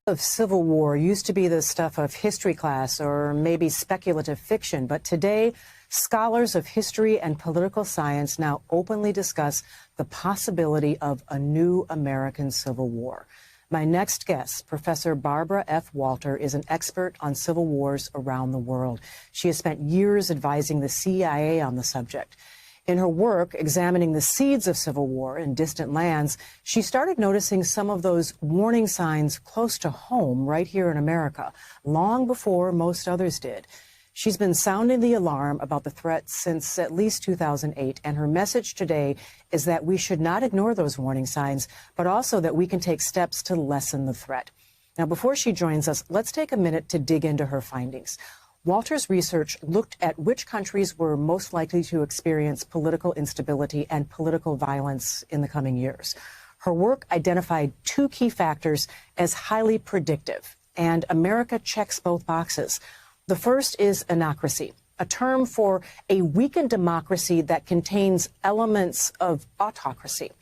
Of Civil War used to be the stuff of history class or maybe speculative fiction, but today scholars of history and political science now openly discuss the possibility of a new American Civil War. My next guest, Professor Barbara F. Walter, is an expert on civil wars around the world. She has spent years advising the CIA on the subject. In her work examining the seeds of civil war in distant lands, she started noticing some of those warning signs close to home right here in America, long before most others did. She's been sounding the alarm about the threat since at least 2008, and her message today is that we should not ignore those warning signs, but also that we can take steps to lessen the threat. Now, before she joins us, let's take a minute to dig into her findings. Walter's research looked at which countries were most likely to experience political instability and political violence in the coming years. Her work identified two key factors as highly predictive, and America checks both boxes. The first is anocracy, a term for a weakened democracy that contains elements of autocracy.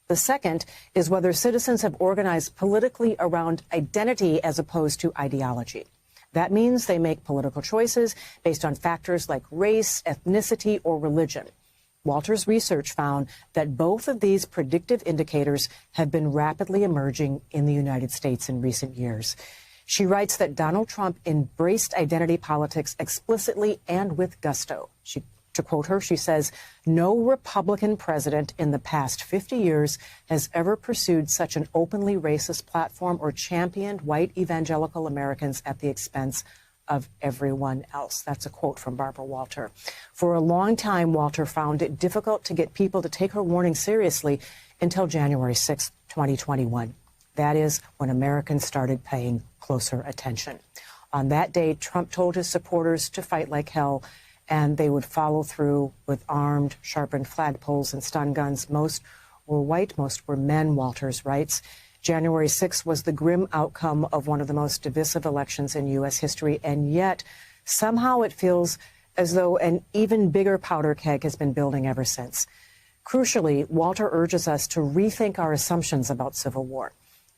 The second is whether citizens have organized politically around identity as opposed to ideology. That means they make political choices based on factors like race, ethnicity, or religion. Walter's research found that both of these predictive indicators have been rapidly emerging in the United States in recent years. She writes that Donald Trump embraced identity politics explicitly and with gusto. To quote her, she says, "No Republican president in the past 50 years has ever pursued such an openly racist platform or championed white evangelical Americans at the expense of everyone else." That's a quote from Barbara Walter. For a long time, Walter found it difficult to get people to take her warning seriously until January 6, 2021. That is when Americans started paying closer attention. On that day, Trump told his supporters to fight like hell, and they would follow through with armed, sharpened flagpoles and stun guns. Most were white, most were men, Walters writes. January 6th was the grim outcome of one of the most divisive elections in U.S. history, and yet somehow it feels as though an even bigger powder keg has been building ever since. Crucially, Walter urges us to rethink our assumptions about civil war,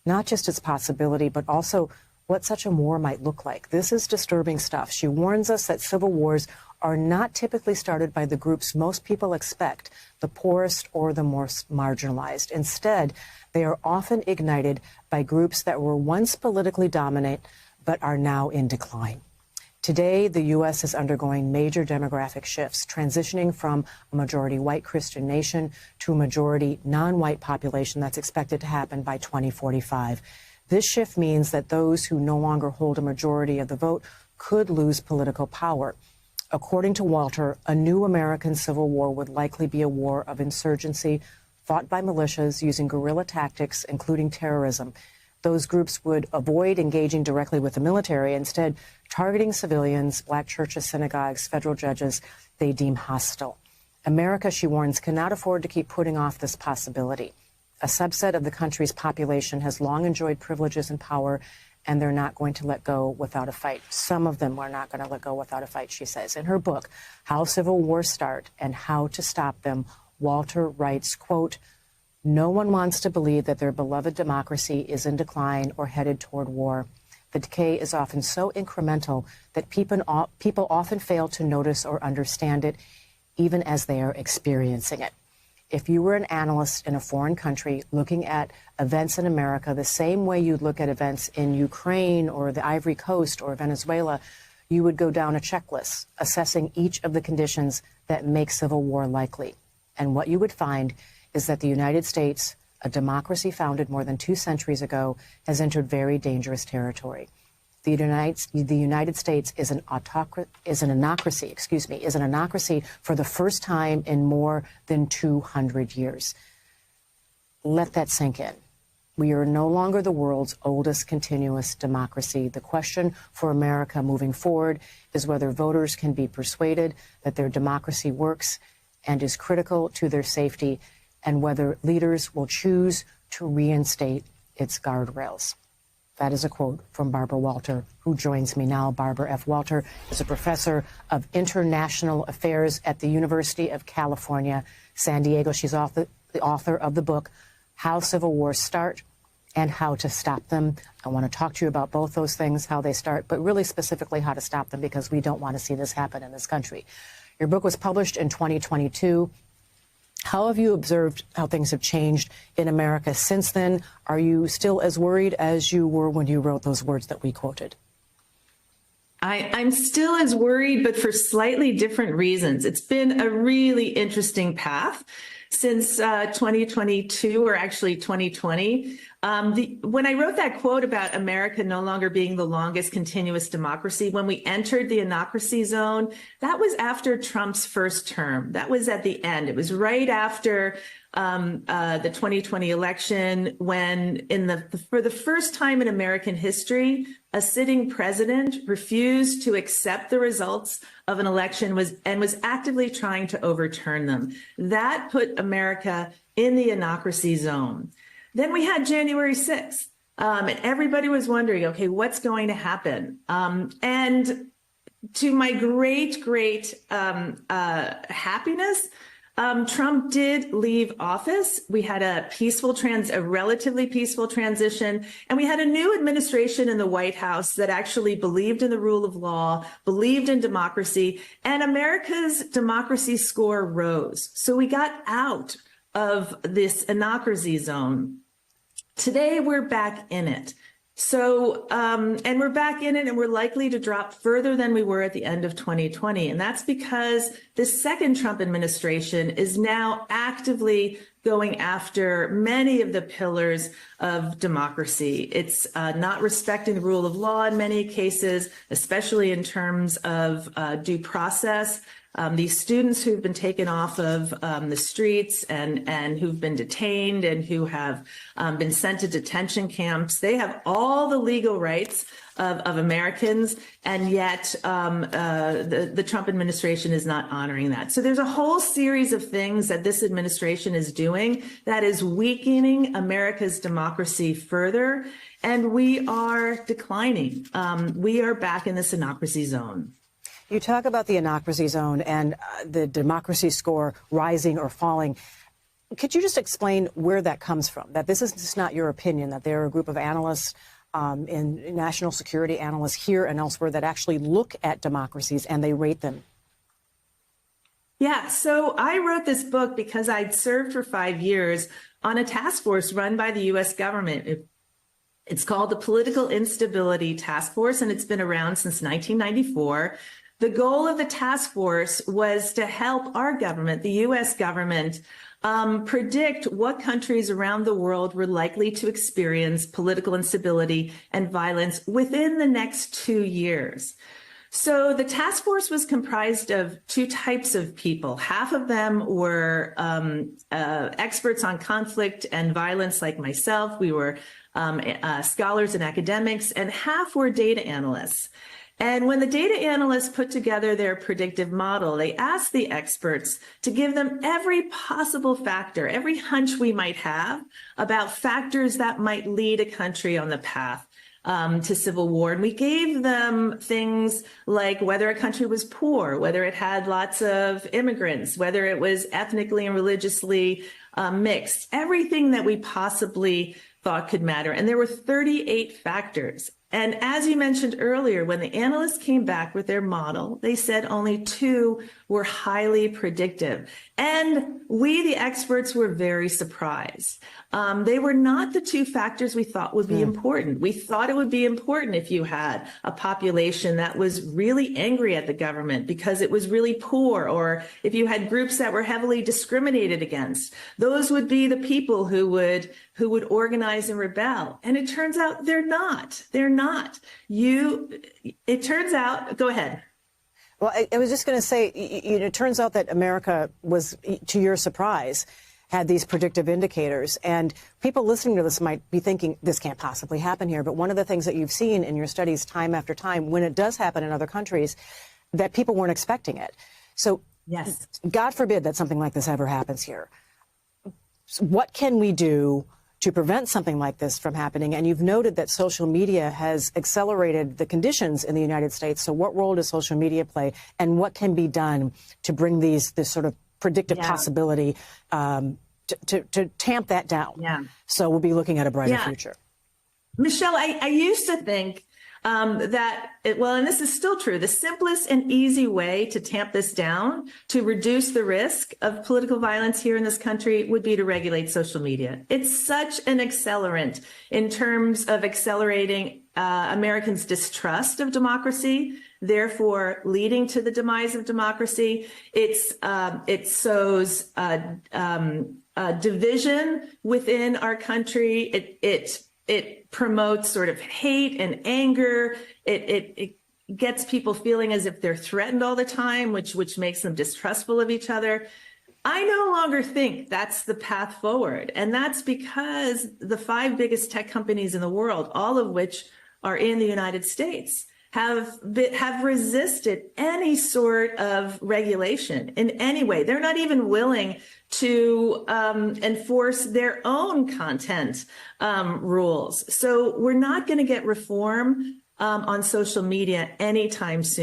not just its possibility, but also what such a war might look like. This is disturbing stuff. She warns us that civil wars are not typically started by the groups most people expect, the poorest or the most marginalized. Instead, they are often ignited by groups that were once politically dominant but are now in decline. Today, the U.S. is undergoing major demographic shifts, transitioning from a majority white Christian nation to a majority non-white population that's expected to happen by 2045. This shift means that those who no longer hold a majority of the vote could lose political power. According to Walter, a new American Civil War would likely be a war of insurgency fought by militias using guerrilla tactics, including terrorism. Those groups would avoid engaging directly with the military, instead targeting civilians, black churches, synagogues, federal judges they deem hostile. America, she warns, cannot afford to keep putting off this possibility. A subset of the country's population has long enjoyed privileges and power, and they're not going to let go without a fight. Some of them are not going to let go without a fight, she says. In her book, How Civil Wars Start and How to Stop Them, Walter writes, quote, "No one wants to believe that their beloved democracy is in decline or headed toward war. The decay is often so incremental that people often fail to notice or understand it, even as they are experiencing it. If you were an analyst in a foreign country looking at events in America the same way you'd look at events in Ukraine or the Ivory Coast or Venezuela, you would go down a checklist assessing each of the conditions that make civil war likely. And what you would find is that the United States, a democracy founded more than 2 centuries ago, has entered very dangerous territory. The United States is an anocracy for the first time in more than 200 years. Let that sink in. We are no longer the world's oldest continuous democracy. The question for America moving forward is whether voters can be persuaded that their democracy works and is critical to their safety, and whether leaders will choose to reinstate its guardrails." That is a quote from Barbara Walter, who joins me now. Barbara F. Walter is a professor of international affairs at the University of California, San Diego. She's the author of the book, How Civil Wars Start and how to stop them. I want to talk to you about both those things, how they start, but really specifically how to stop them, because we don't want to see this happen in this country. Your book was published in 2022. How have you observed how things have changed in America since then? Are you still as worried as you were when you wrote those words that we quoted? I'm still as worried, but for slightly different reasons. It's been a really interesting path since 2022, or actually 2020. When I wrote that quote about America no longer being the longest continuous democracy, when we entered the anocracy zone, that was after Trump's first term. That was at the end. It was right after the 2020 election, when for the first time in American history, a sitting president refused to accept the results of an election and was actively trying to overturn them. That put America in the anocracy zone. Then we had January 6th, and everybody was wondering, okay, what's going to happen? And to my great happiness, Trump did leave office. We had a relatively peaceful transition, and we had a new administration in the White House that actually believed in the rule of law, believed in democracy, and America's democracy score rose. So we got out of this anocracy zone. Today, we're back in it. So, and we're back in it, and we're likely to drop further than we were at the end of 2020. And that's because the second Trump administration is now actively going after many of the pillars of democracy. It's not respecting the rule of law in many cases, especially in terms of due process. These students who've been taken off of the streets and who've been detained and who have been sent to detention camps, they have all the legal rights of Americans, and yet the Trump administration is not honoring that. So there's a whole series of things that this administration is doing that is weakening America's democracy further, and we are declining. We are back in this anocracy zone. You talk about the anocracy zone and the democracy score rising or falling. Could you just explain where that comes from? That this is just not your opinion, that there are a group of analysts, and national security analysts here and elsewhere that actually look at democracies and they rate them? Yeah, so I wrote this book because I'd served for 5 years on a task force run by the U.S. government. It's called the Political Instability Task Force, and it's been around since 1994. The goal of the task force was to help our government, the U.S. government, predict what countries around the world were likely to experience political instability and violence within the next 2 years. So the task force was comprised of two types of people. Half of them were experts on conflict and violence like myself. We were scholars and academics, and half were data analysts. And when the data analysts put together their predictive model, they asked the experts to give them every possible factor, every hunch we might have about factors that might lead a country on the path to civil war. And we gave them things like whether a country was poor, whether it had lots of immigrants, whether it was ethnically and religiously mixed, everything that we possibly thought could matter. And there were 38 factors. And as you mentioned earlier, when the analysts came back with their model, they said only 2 were highly predictive. And we, the experts, were very surprised. They were not the 2 factors we thought would be important. We thought it would be important if you had a population that was really angry at the government because it was really poor, or if you had groups that were heavily discriminated against. Those would be the people who would organize and rebel. And it turns out they're not. They're not. It turns out, go ahead. Well, I was just going to say, it turns out that America was, to your surprise, had these predictive indicators. And people listening to this might be thinking, this can't possibly happen here. But one of the things that you've seen in your studies time after time, when it does happen in other countries, that people weren't expecting it. So yes, God forbid that something like this ever happens here. So what can we do to prevent something like this from happening? And you've noted that social media has accelerated the conditions in the United States. So what role does social media play, and what can be done to bring this sort of predictive possibility to tamp that down? So we'll be looking at a brighter future. Michelle, I used to think and this is still true, the simplest and easy way to tamp this down, to reduce the risk of political violence here in this country, would be to regulate social media. It's such an accelerant in terms of accelerating Americans' distrust of democracy, therefore leading to the demise of democracy. It sows division within our country. It promotes sort of hate and anger. It gets people feeling as if they're threatened all the time, which makes them distrustful of each other. I no longer think that's the path forward. And that's because the 5 biggest tech companies in the world, all of which are in the United States, have resisted any sort of regulation in any way. They're not even willing to enforce their own content rules. So we're not going to get reform on social media anytime soon.